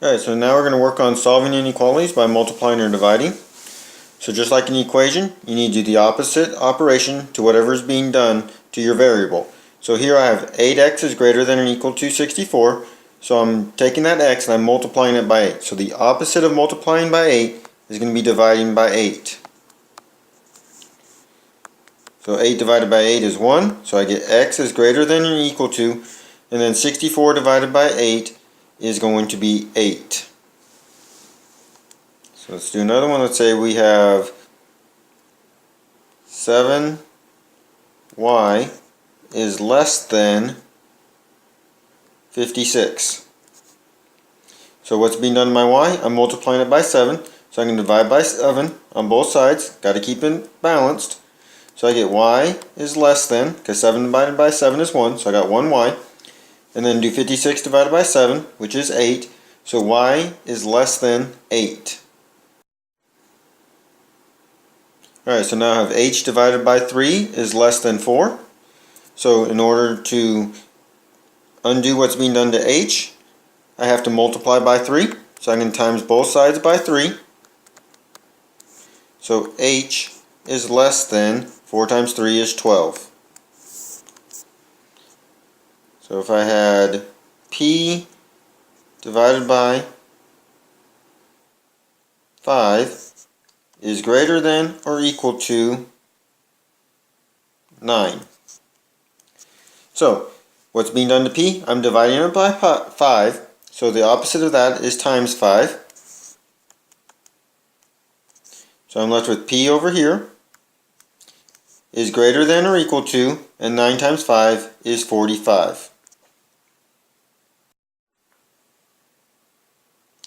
Alright, so now we're going to work on solving inequalities by multiplying or dividing. So just like an equation, you need to do the opposite operation to whatever is being done to your variable. So here I have 8x is greater than or equal to 64. So I'm taking that x and I'm multiplying it by 8. So the opposite of multiplying by 8 is going to be dividing by 8. So 8 divided by 8 is 1. So I get x is greater than or equal to, and then 64 divided by 8 is going to be 8. So let's do another one. Let's say we have 7y is less than 56. So what's being done to my y? I'm multiplying it by 7. So I'm going to divide by 7 on both sides. Got to keep it balanced. So I get y is less than, because 7 divided by 7 is 1, so I got 1y. And then do 56 divided by 7, which is 8. So y is less than 8. Alright, so now I have h divided by 3 is less than 4. So in order to undo what's being done to h, I have to multiply by 3. So I'm going to times both sides by 3. So h is less than 4 times 3 is 12. So if I had p divided by 5 is greater than or equal to 9. So what's being done to p? I'm dividing it by 5. So the opposite of that is times 5. So I'm left with p over here is greater than or equal to, and 9 times 5 is 45.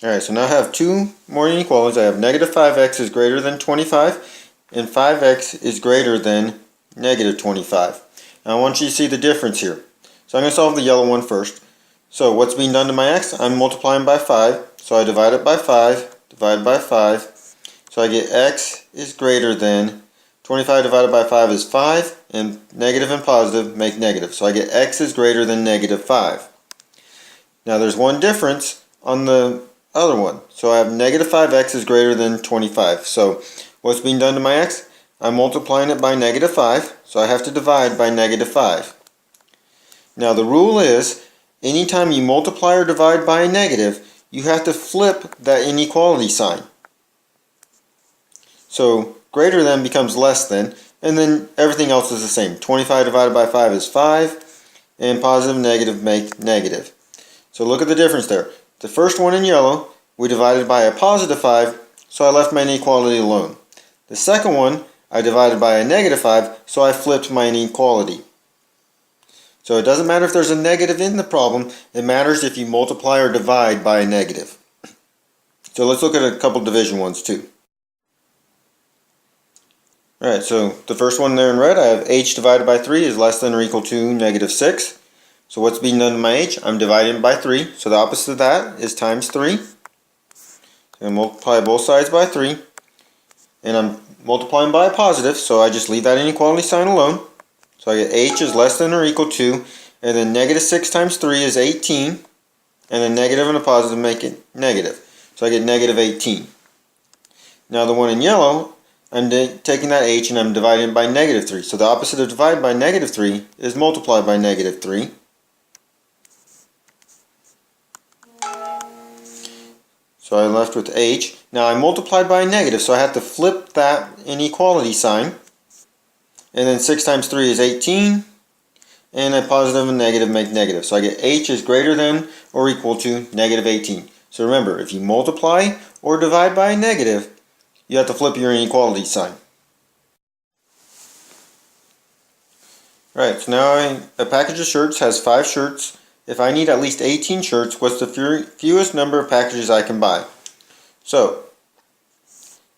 Alright, so now I have two more inequalities. I have negative 5x is greater than 25, and 5x is greater than negative 25. Now I want you to see the difference here. So I'm going to solve the yellow one first. So what's being done to my x? I'm multiplying by 5. So I divide it by 5, divide by 5. So I get x is greater than 25 divided by 5 is 5, and negative and positive make negative. So I get x is greater than negative 5. Now there's one difference on the other one. So I have negative 5x is greater than 25. So what's being done to my x? I'm multiplying it by negative 5. So I have to divide by negative 5. Now the rule is, anytime you multiply or divide by a negative, you have to flip that inequality sign. So greater than becomes less than, and then everything else is the same. 25 divided by 5 is 5, and positive and negative make negative. So look at the difference there. The first one in yellow, we divided by a positive 5, so I left my inequality alone. The second one, I divided by a negative 5, so I flipped my inequality. So it doesn't matter if there's a negative in the problem, it matters if you multiply or divide by a negative. So let's look at a couple division ones too. Alright, so the first one there in red, I have h divided by 3 is less than or equal to negative 6. So what's being done to my h? I'm dividing by 3. So the opposite of that is times 3. So I'm multiply both sides by 3. And I'm multiplying by a positive, so I just leave that inequality sign alone. So I get h is less than or equal to, and then negative 6 times 3 is 18. And a negative and a positive make it negative. So I get negative 18. Now the one in yellow, I'm taking that h and I'm dividing it by negative 3. So the opposite of divide by negative 3 is multiply by negative 3. So I'm left with h. Now I multiplied by a negative, so I have to flip that inequality sign. And then 6 times 3 is 18. And a positive and negative make negative. So I get h is greater than or equal to negative 18. So remember, if you multiply or divide by a negative, you have to flip your inequality sign. Alright, so now a package of shirts has 5 shirts. If I need at least 18 shirts, what's the fewest number of packages I can buy? So,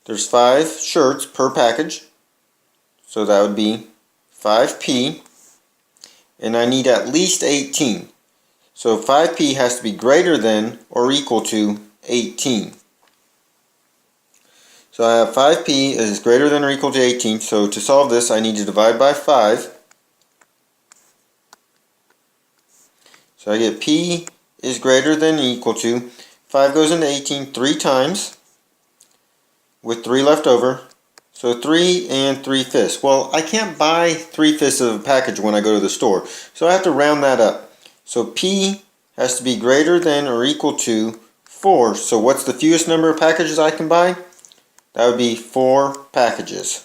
there's 5 shirts per package. So that would be 5p. And I need at least 18. So 5p has to be greater than or equal to 18. So I have 5p is greater than or equal to 18. So to solve this, I need to divide by 5. So I get p is greater than or equal to 5 goes into 18 3 times, with 3 left over. So 3 and 3/5. Well, I can't buy 3/5 of a package when I go to the store, so I have to round that up. So P has to be greater than or equal to 4. So what's the fewest number of packages I can buy? That would be 4 packages.